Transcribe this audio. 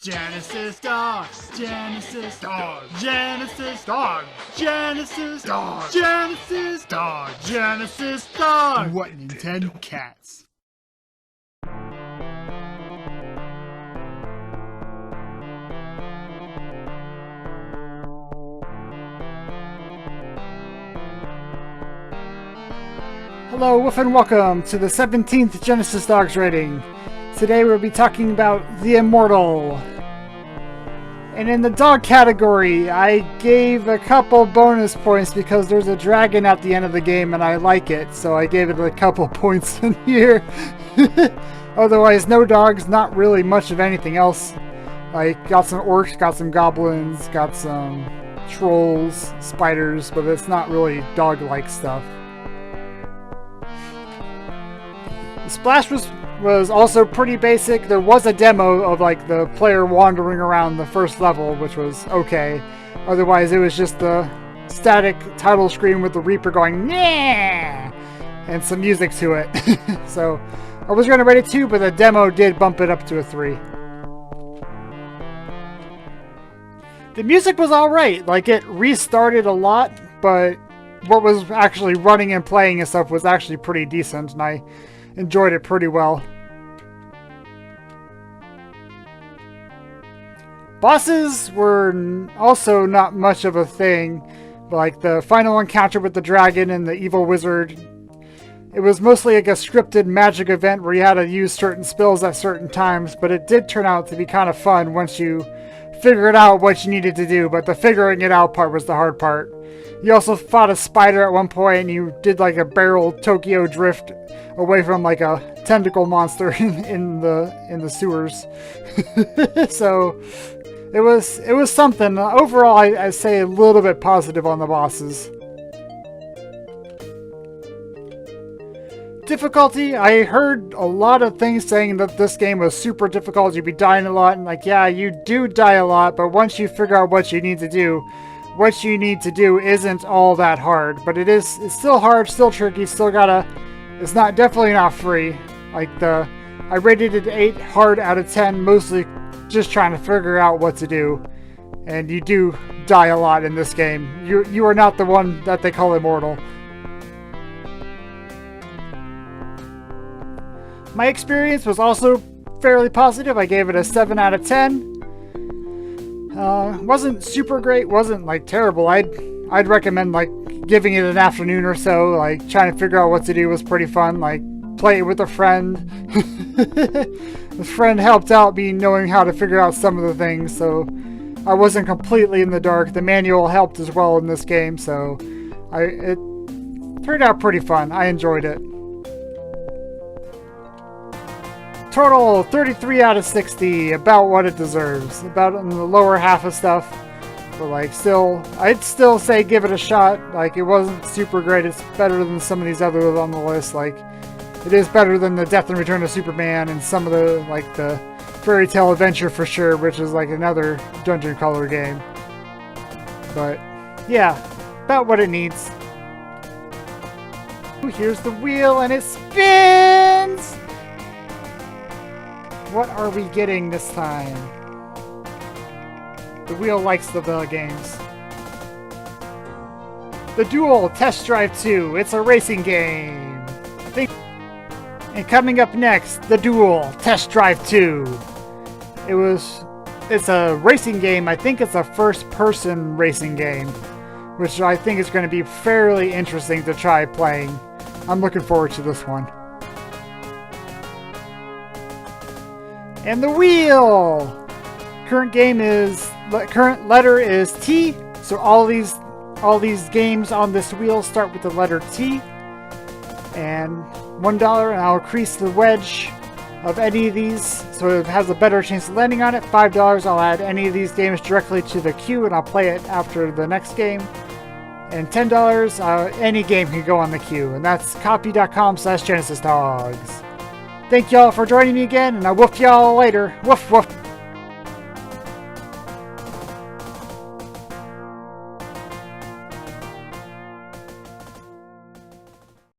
Genesis dog, Genesis dog, Genesis dog, Genesis dog, Genesis dog, Genesis dog. What Nintendo cats? Hello, woof, and welcome to the 17th Genesis Dogs rating. Today we'll be talking about the Immortal. And in the dog category, I gave a couple bonus points because there's a dragon at the end of the game and I like it, so I gave it a couple points in here. Otherwise, no dogs, not really much of anything else. Like, got some orcs, got some goblins, got some trolls, spiders, but it's not really dog-like stuff. The splash was also pretty basic. There was a demo of like the player wandering around the first level, which was okay. Otherwise, it was just the static title screen with the Reaper going yeah, and some music to it. So I was going to rate it 2, but the demo did bump it up to a 3. The music was alright. Like, it restarted a lot, but what was actually running and playing and stuff was actually pretty decent, and I enjoyed it pretty well. Bosses were also not much of a thing. Like the final encounter with the dragon and the evil wizard, it was mostly like a scripted magic event where you had to use certain spells at certain times, but it did turn out to be kind of fun once you figured out what you needed to do, but the figuring it out part was the hard part. You also fought a spider at one point, and you did like a barrel Tokyo drift away from like a tentacle monster in the sewers. So it was something. Overall, I say a little bit positive on the bosses. Difficulty, I heard a lot of things saying that this game was super difficult, you'd be dying a lot, and like, yeah, you do die a lot, but once you figure out what you need to do, what you need to do isn't all that hard. But it's still hard, still tricky, still gotta, it's definitely not free. Like I rated it 8 hard out of 10, mostly just trying to figure out what to do. And you do die a lot in this game. You are not the one that they call immortal. My experience was also fairly positive. I gave it a 7 out of 10. Wasn't super great, wasn't like terrible. I'd recommend like giving it an afternoon or so. Like trying to figure out what to do was pretty fun. Like play it with a friend. The friend helped out me knowing how to figure out some of the things, so I wasn't completely in the dark. The manual helped as well in this game, so it turned out pretty fun. I enjoyed it. Total 33 out of 60, about what it deserves. About in the lower half of stuff. But like I'd still say give it a shot. Like, it wasn't super great. It's better than some of these others on the list. Like, it is better than the Death and Return of Superman and some of the, like, the Fairy Tale Adventure for sure, which is like another dungeon crawler game. But yeah, about what it needs. Ooh, here's the wheel and it spins! What are we getting this time? The wheel likes the games. The Duel Test Drive 2. It's a racing game. I think. And coming up next, The Duel Test Drive 2. It's a racing game. I think it's a first-person racing game, which I think is going to be fairly interesting to try playing. I'm looking forward to this one. And the wheel! Current letter is T, so all these games on this wheel start with the letter T. And $1, and I'll increase the wedge of any of these so it has a better chance of landing on it. $5, I'll add any of these games directly to the queue and I'll play it after the next game. And $10, any game can go on the queue, and that's copy.com/GenesisDogs. Thank y'all for joining me again, and I'll woof y'all later. Woof woof.